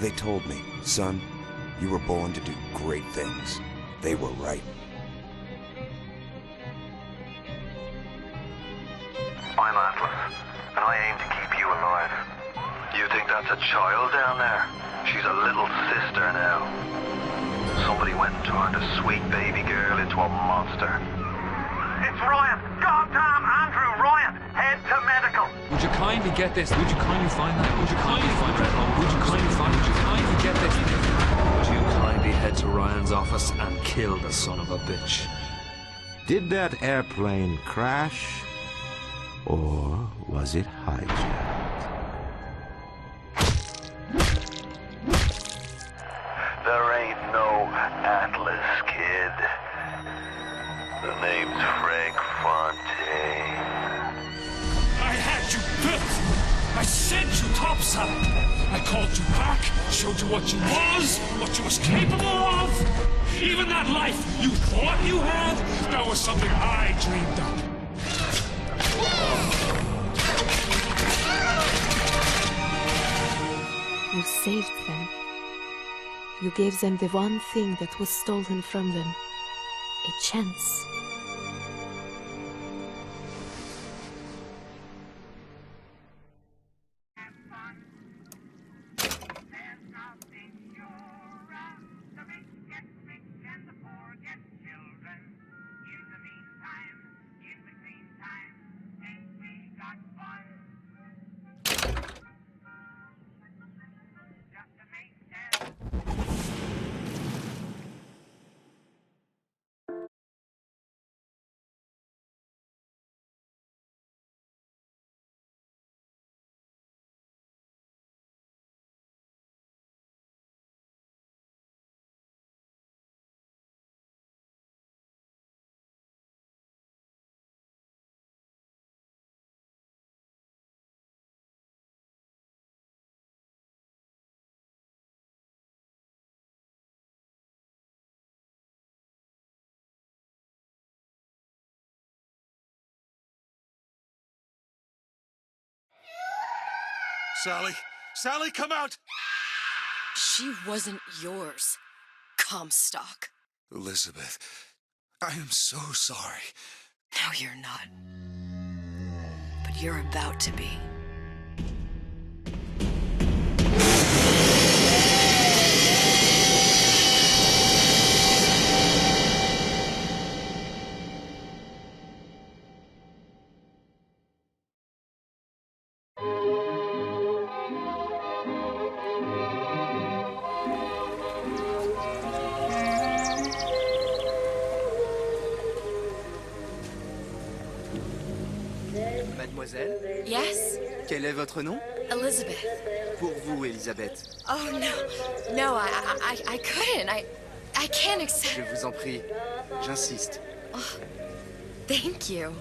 They told me, son, you were born to do great things. They were right. I'm Atlas, and I aim to keep you alive. You think that's a child down there? She's a little sister now. Somebody went and turned a sweet baby girl into a monster. It's Ryan! Goddamn Andrew Ryan! Head to medical! Would you kindly get this? Would you kindly find that? Would you kindly find Red Home? Would you kindly find? Would you kindly get this? Would you kindly head to Ryan's office and kill the son of a bitch? Did that airplane crash? Or was it hijacked? There ain't no Atlas, kid. The name's Frank Fontaine. I had you built. I sent you topside. I called you back, showed you what you was capable of. Even that life you thought you had, that was something I dreamed up. You saved them. You gave them the one thing that was stolen from them. A chance. Sally! Sally, come out! She wasn't yours, Comstock. Elizabeth, I am so sorry. No, you're not. But you're about to be. Mademoiselle? Yes? Quel est votre nom? Elizabeth. Pour vous, Elisabeth. Oh, no. No, I couldn't. I can't accept... Je vous en prie. J'insiste. Oh, thank you.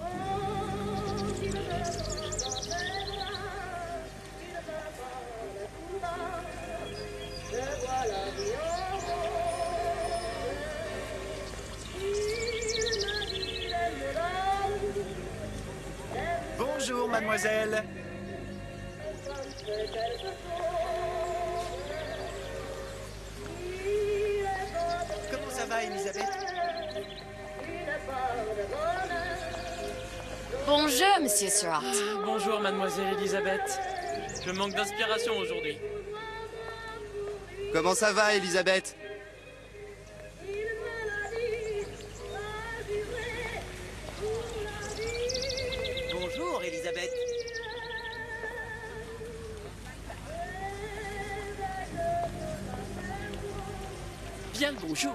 Bonjour, mademoiselle. Comment ça va, Elisabeth? Bonjour, Monsieur Surratt. Bonjour, mademoiselle Elisabeth. Je manque d'inspiration aujourd'hui. Comment ça va, Elisabeth? Bonjour, Elisabeth. Bien le bonjour.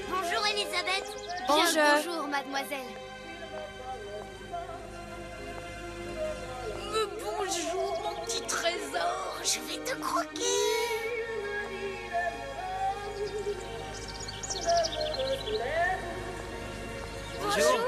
Bonjour Elisabeth. Bonjour. Bien, bonjour mademoiselle. Bonjour, mon petit trésor. Je vais te croquer. Bonjour.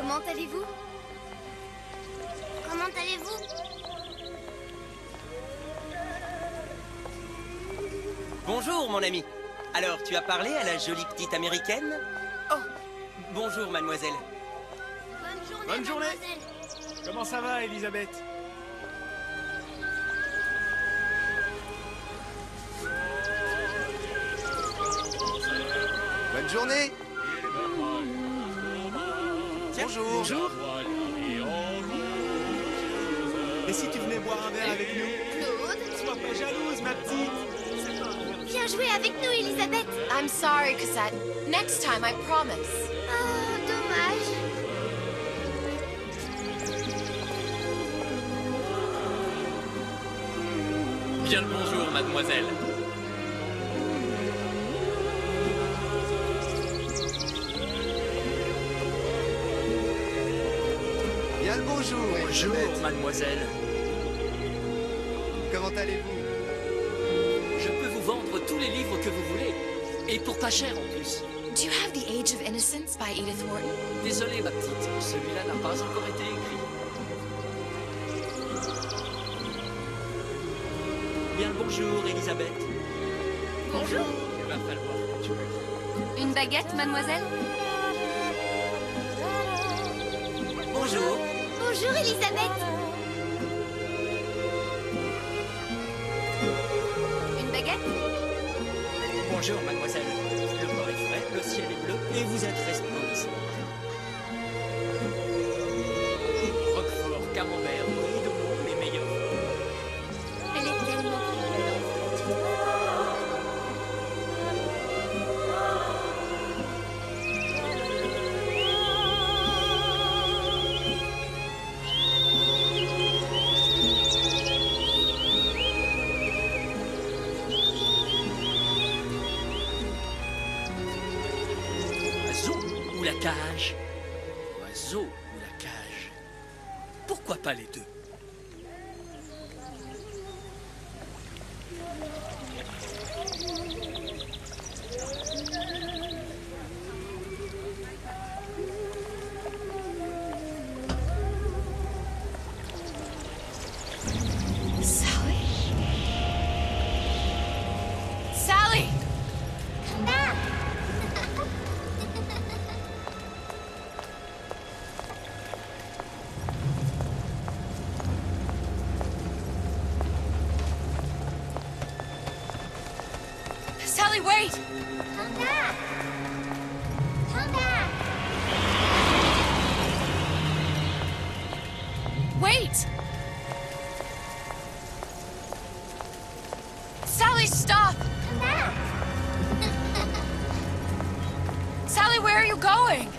Comment allez-vous? Comment allez-vous? Bonjour, mon ami. Alors, tu as parlé à la jolie petite américaine? Oh, bonjour, mademoiselle. Bonne journée, Bonne journée. mademoiselle. Comment ça va, Elisabeth? Bonne journée. Tiens, Bonjour. bonjour. Et si tu venais boire un verre avec nous? Claude, Sois pas jalouse, ma petite. viens jouer avec nous, Elisabeth. I'm sorry, Cassette. Next time, I promise. Oh, dommage. Bien le bonjour, mademoiselle. Bien le bonjour. Bonjour, Elisabeth. mademoiselle. Comment allez-vous? Je peux vous vendre tous les livres que vous voulez. Et pour pas cher en plus. Do you have The Age of Innocence by Edith Wharton? Désolé, ma petite. Celui-là n'a pas encore été écrit. Bien le bonjour, Elisabeth. Bonjour. Je vais après le voir quand tu veux. Une baguette, mademoiselle? Bonjour. Bonjour, Elisabeth. Une baguette? Bonjour, mademoiselle. Le corps est frais, le ciel est bleu et vous êtes resplendissante. Roquefort, camembert, brie de Meaux, les meilleurs. Elle est tellement Oiseau ou la cage? Oiseau ou la cage? Pourquoi pas les deux? Sally? Sally! Sally, wait! Come back. Come back. Wait! Sally, stop! Come back. Sally, where are you going?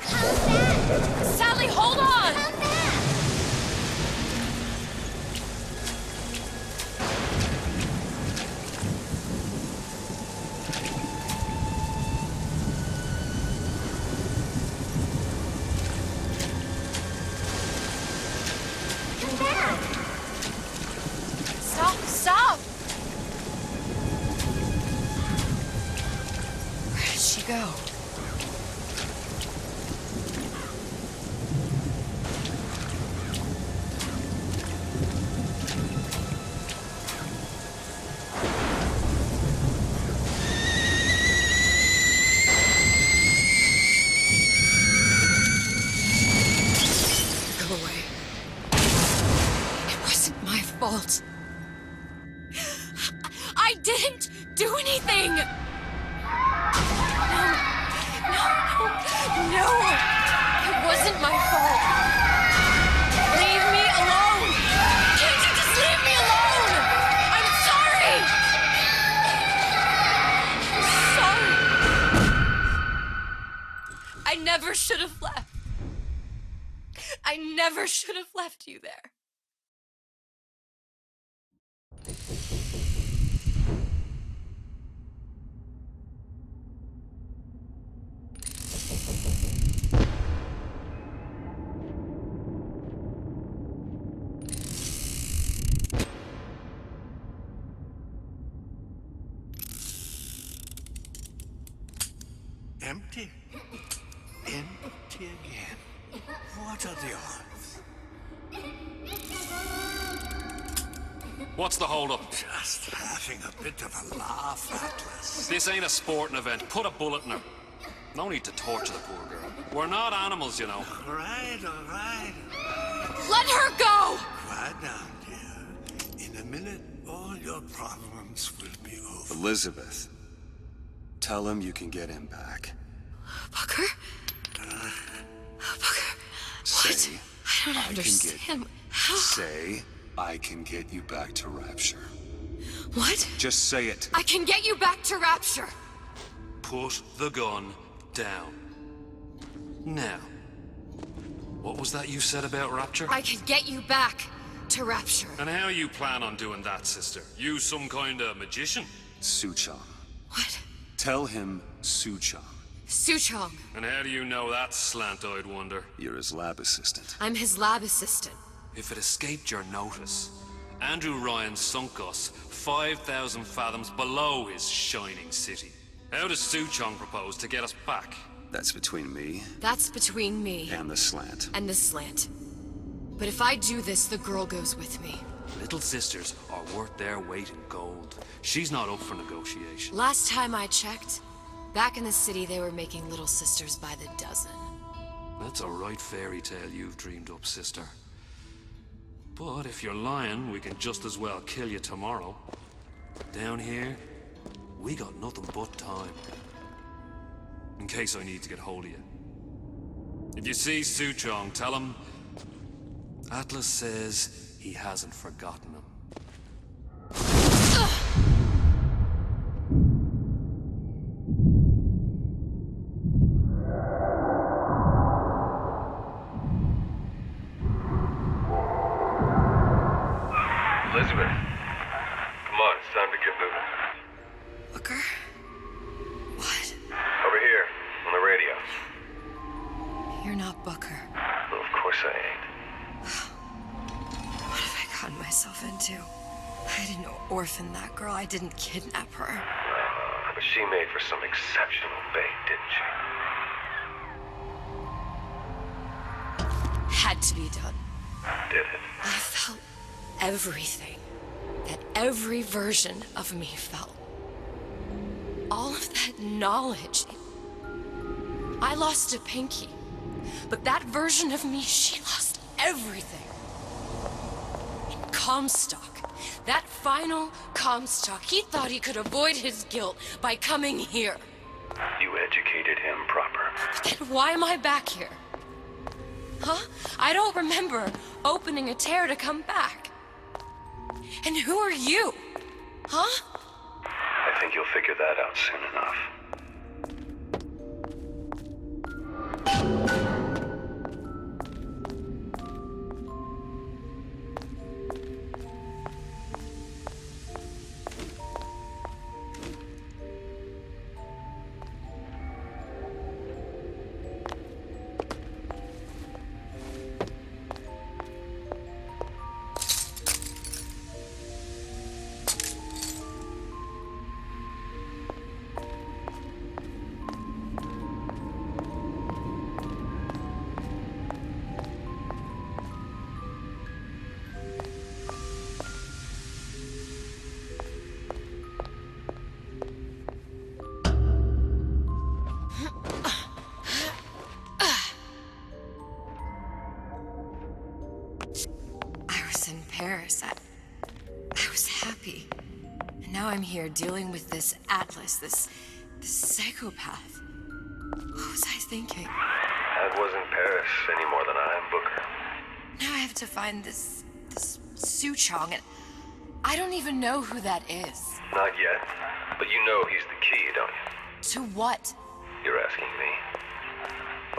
Come back. Sally, hold on! Come back. Come back. Stop, stop! Where did she go? Go away. It wasn't my fault. I didn't do anything! No! It wasn't my fault! Leave me alone! Can't you just leave me alone? I'm sorry! I'm sorry! I never should have left. I never should have left you there. Empty. Empty again. What are the odds? What's the hold-up? Just having a bit of a laugh, Atlas. This ain't a sporting event. Put a bullet in her. No need to torture the poor girl. We're not animals, you know. All right. Let her go! Quiet down, dear. In a minute, all your problems will be over. Elizabeth, tell him you can get him back. Booker? Booker, Say, what? I don't understand. How? Say, I can get you back to Rapture. What? Just say it. I can get you back to Rapture. Put the gun down. Now, what was that you said about Rapture? I can get you back to Rapture. And how you plan on doing that, sister? You some kind of magician? Suchong. What? Tell him Suchong. Suchong. And how do you know that, slant-eyed wonder? You're his lab assistant. I'm his lab assistant. If it escaped your notice, Andrew Ryan sunk us 5,000 fathoms below his shining city. How does Suchong propose to get us back? That's between me That's between me and the slant. and the slant. But if I do this, the girl goes with me. Little sisters are worth their weight in gold. She's not up for negotiation. Last time I checked, back in the city they were making little sisters by the dozen. That's a right fairy tale you've dreamed up, sister. But if you're lying, we can just as well kill you tomorrow. Down here, we got nothing but time. In case I need to get hold of you. If you see Suchong, tell him Atlas says he hasn't forgotten him. Elizabeth, come on, it's time to get moving. Booker? What? Over here, on the radio. You're not Booker. Well, of course I ain't. What have I gotten myself into? I didn't orphan that girl. I didn't kidnap her. But she made for some exceptional bait, didn't she? Had to be done. Did it? I felt everything that every version of me felt. All of that knowledge. I lost a pinky, but that version of me, she lost everything. And Comstock, that final Comstock, he thought he could avoid his guilt by coming here. You educated him proper. But then why am I back here? Huh? I don't remember opening a tear to come back. And who are you? Huh? I think you'll figure that out soon enough. Paris. I was happy. And now I'm here dealing with this Atlas, this psychopath. What was I thinking? That wasn't Paris any more than I am Booker. Now I have to find this Suchong, and I don't even know who that is. Not yet, but you know he's the key, don't you? To what? You're asking me.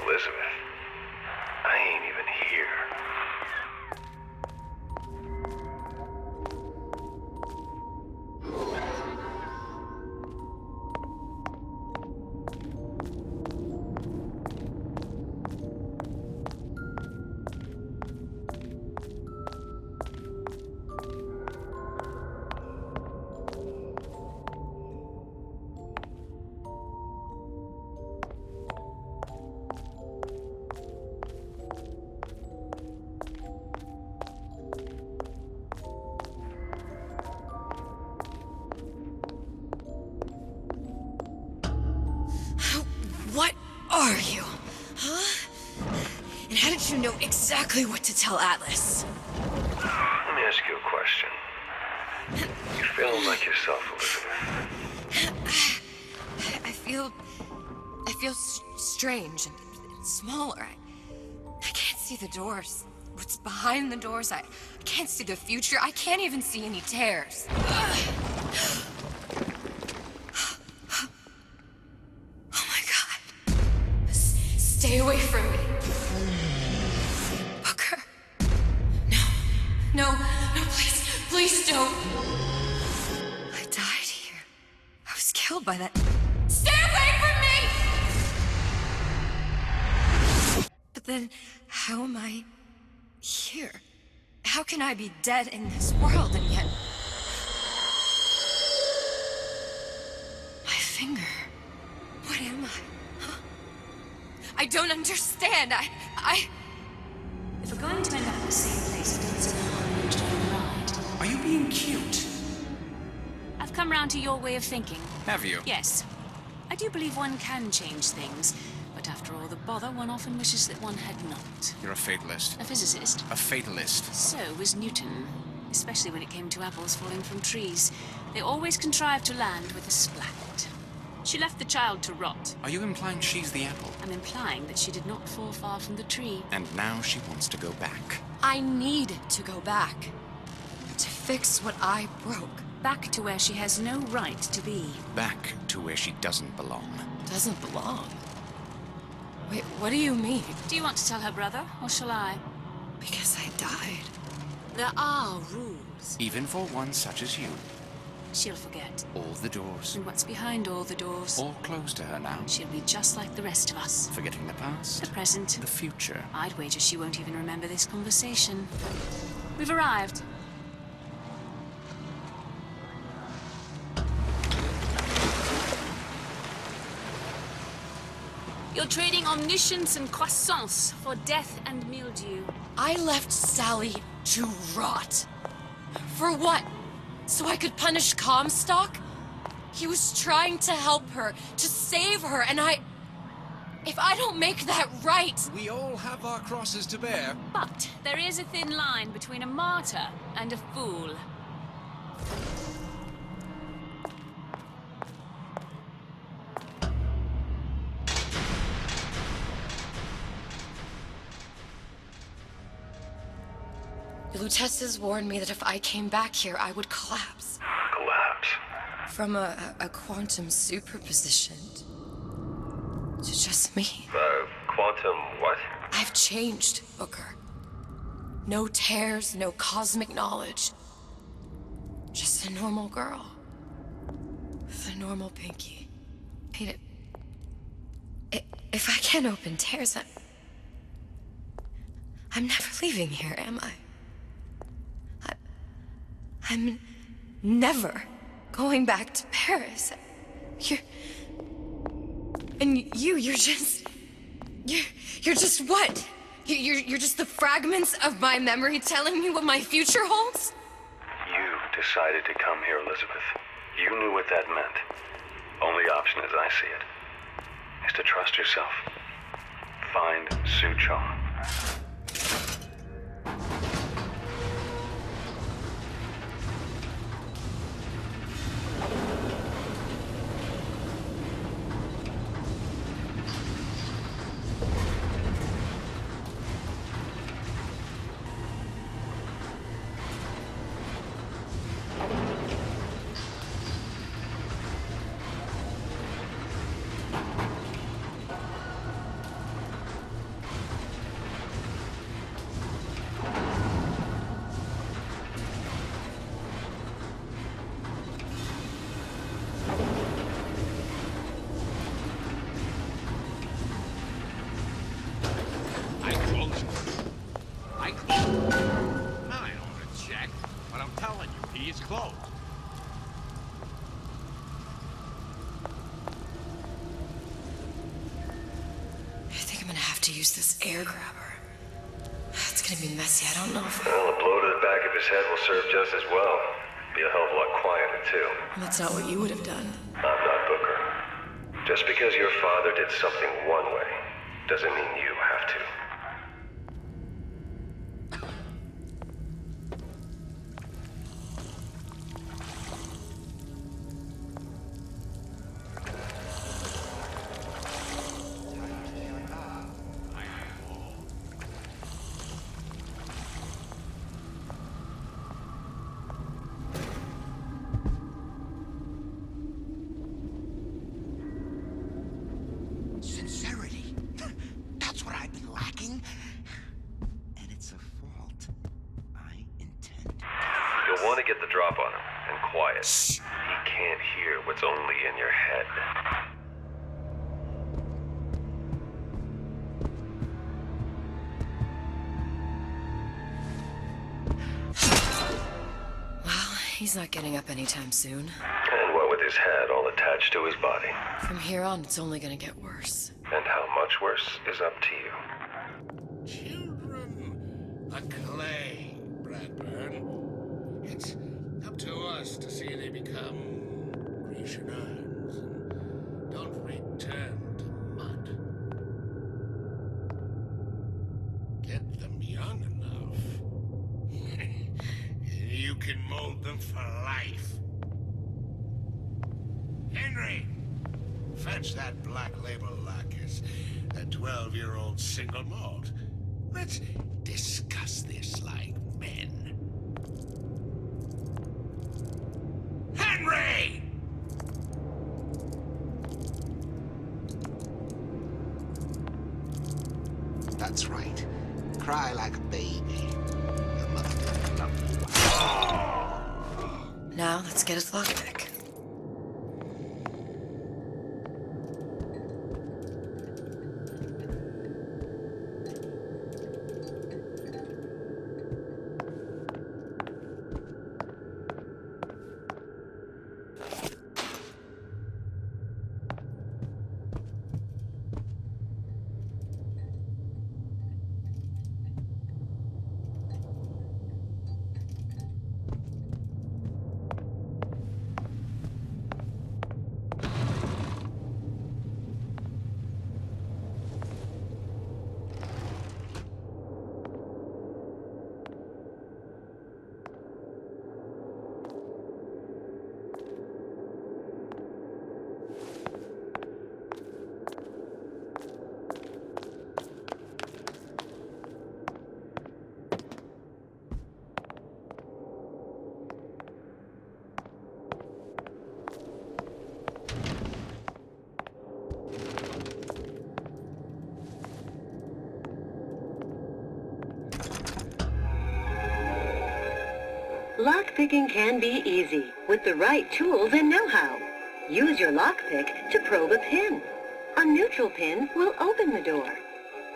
Elizabeth, I ain't even here. are you? Huh? And how did you know exactly what to tell Atlas? Let me ask you a question. You feeling like yourself, Elizabeth? I feel strange and smaller. I can't see the doors. What's behind the doors? I can't see the future. I can't even see any tears. Oh my God. Stay away from me. Booker. No, please don't. I died here. I was killed by that. Stay away from me! But then, how am I here? How can I be dead in this world and yet... My finger. What am I? Huh? I don't understand. I... If we're going to end up in the same place, it doesn't harm to ride. Are you being cute? I've come round to your way of thinking. Have you? Yes. I do believe one can change things, but after all the bother, one often wishes that one had not. You're a fatalist. A physicist. A fatalist. So was Newton, especially when it came to apples falling from trees. They always contrived to land with a splat. She left the child to rot. Are you implying she's the apple? I'm implying that she did not fall far from the tree. And now she wants to go back. I need to go back. To fix what I broke. Back to where she has no right to be. Back to where she doesn't belong. Doesn't belong? Wait, what do you mean? Do you want to tell her brother, or shall I? Because I died. There are rules. Even for one such as you. She'll forget. All the doors. And what's behind all the doors? All closed to her now. She'll be just like the rest of us. Forgetting the past. The present. The future. I'd wager she won't even remember this conversation. We've arrived. You're trading omniscience and croissance for death and mildew. I left Sally to rot. For what? So I could punish Comstock? He was trying to help her, to save her, and if I don't make that right... We all have our crosses to bear. But there is a thin line between a martyr and a fool. The Luteces warned me that if I came back here, I would collapse. Collapse? From a quantum superposition to just me. Quantum what? I've changed, Booker. No tears, no cosmic knowledge. Just a normal girl. With a normal pinky. If I can't open tears, I'm never leaving here, am I? I'm never going back to Paris. You're just what? You're just the fragments of my memory telling me what my future holds? You decided to come here, Elizabeth. You knew what that meant. Only option, as I see it, is to trust yourself. Find Suchong. This air grabber. It's gonna be messy. I don't know if... Well, a blow to the back of his head will serve just as well. Be a hell of a lot quieter, too. That's not what you would have done. I'm not Booker. Just because your father did something one way, doesn't mean you have to. Sincerity. That's what I've been lacking. And it's a fault I intend to... You'll want to get the drop on him, and quiet. He can't hear what's only in your head. Well, he's not getting up anytime soon. And what with his head all attached to his body. From here on, it's only gonna get worse. And how much worse is up to you. Children, a clay, Bradburn. It's up to us to see they become Irrationals and don't return to mud. Get them young enough. You can mold them for life. Henry! Fetch that black label lacquers, that 12-year-old single malt. Let's discuss this like men. Henry! That's right. Cry like a baby. Your mother didn't love you. Now, let's get his lockpick. Lockpicking can be easy with the right tools and know-how. Use your lockpick to probe a pin. A neutral pin will open the door.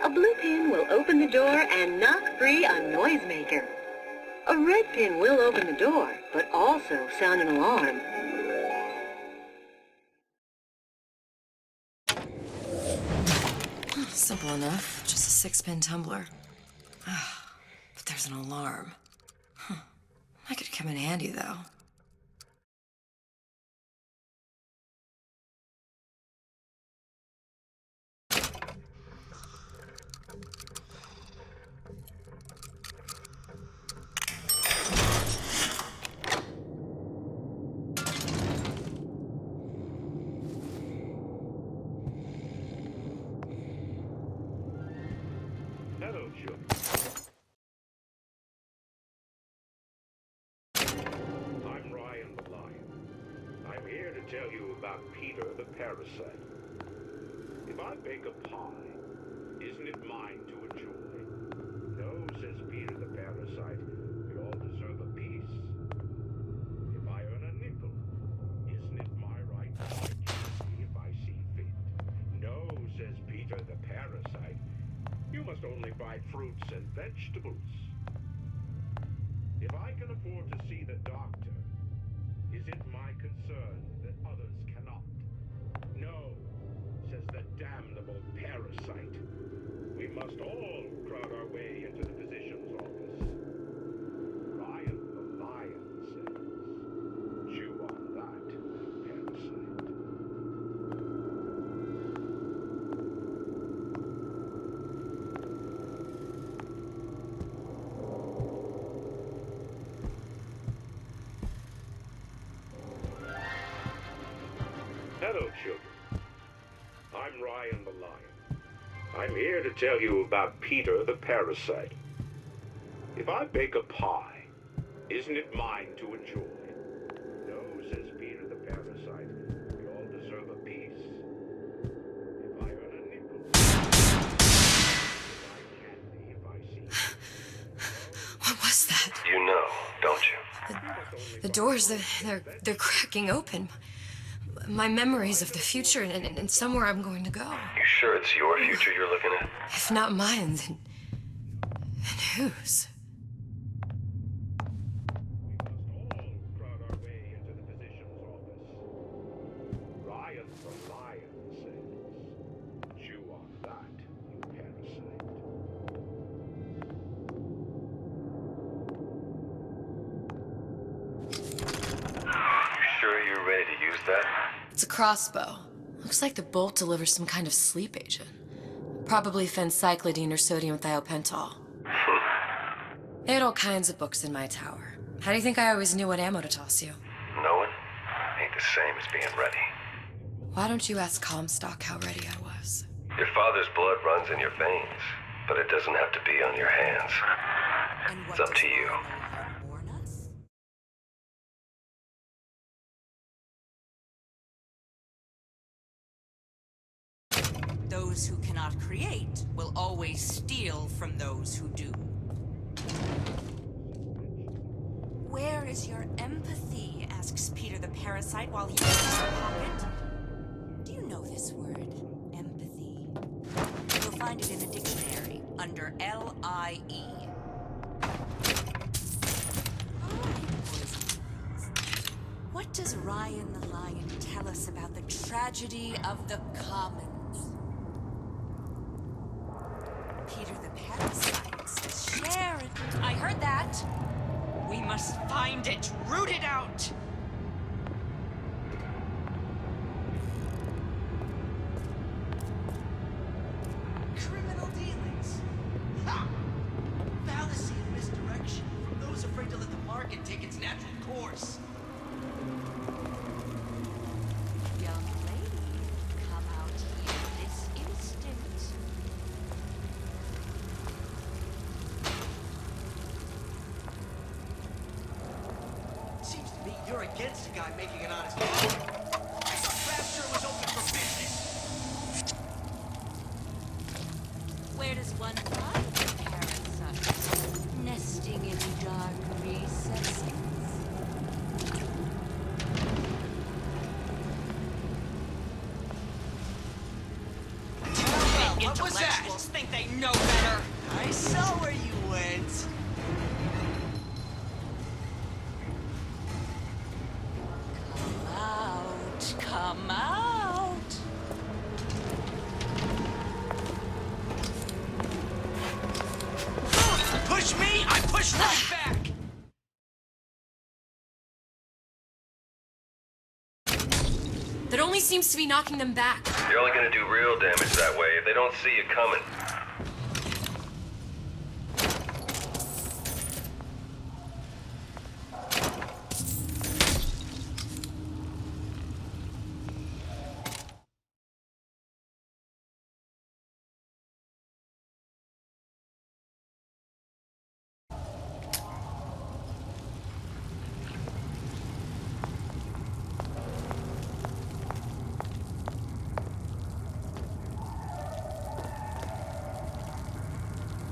A blue pin will open the door and knock free a noisemaker. A red pin will open the door, but also sound an alarm. Simple enough. Just a 6-pin tumbler. But there's an alarm. That could come in handy, though. Hello, Chuck. I'm Ryan the Lion. I'm here to tell you about Peter the Parasite. If I bake a pie, isn't it mine to enjoy? No, says Peter the Parasite, we all deserve a piece. If I earn a nickel, isn't it my right to bite you if I see fit? No, says Peter the Parasite, you must only buy fruits and vegetables. If I can afford to see the doctor, is it my concern that others cannot? No, says the damnable parasite. We must all crowd our way into the physician's office. Ryan the Lion says, chew on that, parasite. Ryan the Lion. I'm here to tell you about Peter the Parasite. If I bake a pie, isn't it mine to enjoy? No, says Peter the Parasite. We all deserve a piece. If I earn a nickel, if I candy, if I see. What was that? You know, don't you? The doors, they're cracking open. My memories of the future and somewhere I'm going to go. You sure it's your future you're looking at? If not mine, then whose? Ryan the Lion says, chew on that, you parasite. You sure you're ready to use that? It's a crossbow. Looks like the bolt delivers some kind of sleep agent. Probably phencyclidine or sodium thiopental. They had all kinds of books in my tower. How do you think I always knew what ammo to toss you? Knowing ain't the same as being ready. Why don't you ask Comstock how ready I was? Your father's blood runs in your veins, but it doesn't have to be on your hands. It's up to you. Those who cannot create will always steal from those who do. Where is your empathy? Asks Peter the Parasite while he reaches his pocket. Do you know this word, empathy? You'll find it in a dictionary under L-I-E. What does Ryan the Lion tell us about the tragedy of the commons? Peter the Parasite says share it. I heard that. We must find it, root it out. Criminal dealings. Ha! Fallacy and misdirection from those afraid to let the market take its natural course. Young lady, come out here this instant. Seems to me you're against a guy making an honest living. I thought Rapture was open for business. Where does one find the parasite? Nesting in dark recesses. What was that? Intellectuals think they know better. I saw where you went. Come out. Push me, I push right back. That only seems to be knocking them back. You're only gonna do real damage that way if they don't see you coming.